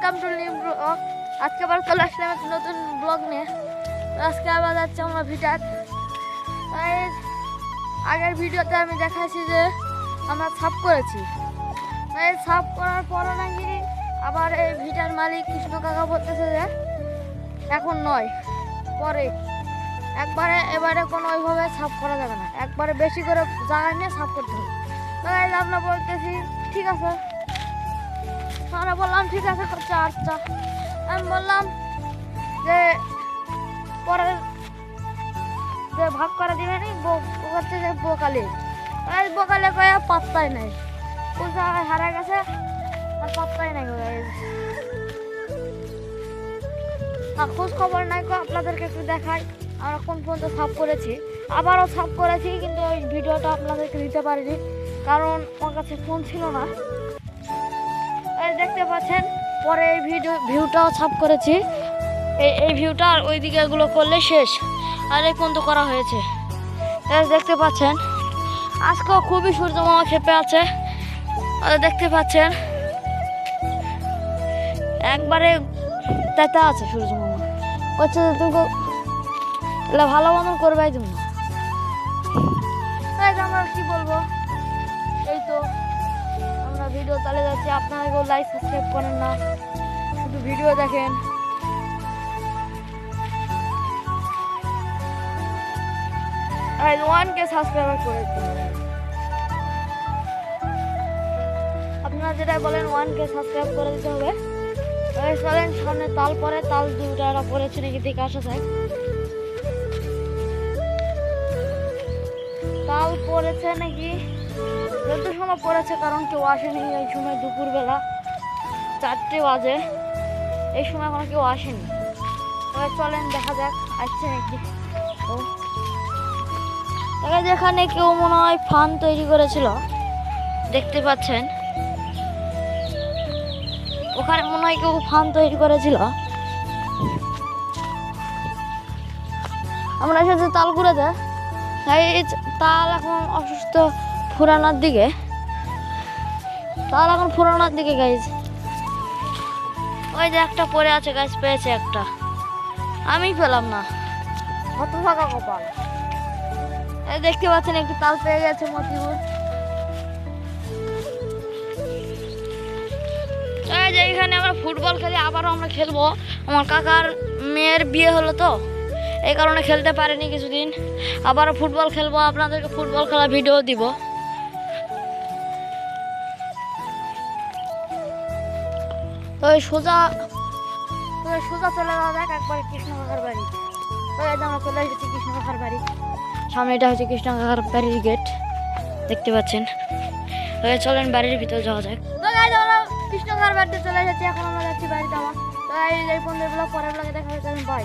Welcome to new blog. আজকে আবার চলে আসলাম একটা নতুন ব্লগ নিয়ে। তো আজকে আবার যাচ্ছি আমরা ভিটার। তাই আগের ভিডিওতে আমি দেখাচ্ছি যে আমরা সাফ করেছি। তাই সাফ করার পরে নাকি আবার এই ভিটার মালিক কৃষ্ণ কাকা বলতেছে যে এখন নয়, পরে এবারে কোনো ওইভাবে সাফ করা যাবে না, একবারে বেশি করে জায়গা নিয়ে সাফ করতে হবে। তাই আমরা বলতেছি ঠিক আছে। আমরা বললাম ঠিক আছে করছে। আচ্ছা, আমি বললাম যে পরে যে ভাগ করে দিবে নি করছে যে বোকালে বোকালে কয়ে পাত্তাই নাই, কোন জায়গায় হারা গেছে আর পাত্তাই নাই। খোঁজ খবর নাই, আপনাদেরকে একটু দেখাই আমরা কোন পর্যন্ত সাফ করেছি। আবারও সাফ করেছি, কিন্তু ওই ভিডিওটা আপনাদেরকে দিতে পারিনি কারণ আমার কাছে ফোন ছিল না। দেখতে পাচ্ছেন পরে এই ভিউটাও সাফ করেছি। এই ভিউটা আর ওই দিকে এগুলো করলে শেষ, আর এই পর্যন্ত করা হয়েছে। দেখতে পাচ্ছেন আজকেও খুবই সূর্যমামা খেপে আছে। দেখতে পাচ্ছেন একবারে তেতা আছে সূর্যমামা, করছে যে তুমি ভালো মতন করবাই তুমি। আমরা কি বলবো, এই তো আমরা ভিডিও চালিয়ে যাচ্ছি। আপনারা কেউ লাইক সাবস্ক্রাইব করেন না, শুধু ভিডিও দেখেন। আর 1K সাবস্ক্রাইবার করে দিন। আপনারা যেটা বলেন 1K সাবস্ক্রাইব করে দিতে হবে। চলেন সামনে তাল পরে, তাল দুটা পড়েছে নাকি দেখে আসা যায়। তাল পড়েছে নাকি যত সময় পড়েছে, কারণ কেউ আসেনি এই সময়, দুপুরবেলা 4টে বাজে, এই সময় এখনো কেউ আসেনি। তবে চলেন দেখা যাক আসছে নাকি। যেখানে কেউ মনে হয় ফান তৈরি করেছিল, দেখতে পাচ্ছেন ওখানে মনে হয় কেউ ফান তৈরি করেছিল। আমরা এসেছি তাল কুড়াতে। তাল এখন অসুস্থ ফুরানোর দিকে, তাল এখন ফুরানোর দিকে গাইজ। ওই যে একটা পড়ে আছে গাছ, পেয়েছে একটা, আমি পেলাম না, কত ফাঁকা কপাল। দেখতে পাচ্ছেন একটু তাল পেয়ে গেছে মতিপুর। এখানে আমরা ফুটবল খেলি, আবারও আমরা খেলবো। আমার কাকার মেয়ের বিয়ে হলো তো, এই কারণে খেলতে পারিনি কিছুদিন। আবারও ফুটবল খেলবো, আপনাদেরকে ফুটবল খেলা ভিডিও দিব। তো সোজা চলে যাওয়া যাক একবার কৃষ্ণ কাকার বাড়ি। তো আমরা চলে এসেছি কৃষ্ণ কাকার বাড়ি। সামনে এটা হচ্ছে কৃষ্ণ কাকার বাড়ির গেট, দেখতে পাচ্ছেন। চলেন বাড়ির ভিতরে যাওয়া যাক। তো আমরা কৃষ্ণ কাকার বাড়িতে চলে এসেছি, এখন আমরা যাচ্ছি বাড়িতে। আমার তো এই পরের ব্লগে দেখা হচ্ছে। বাই।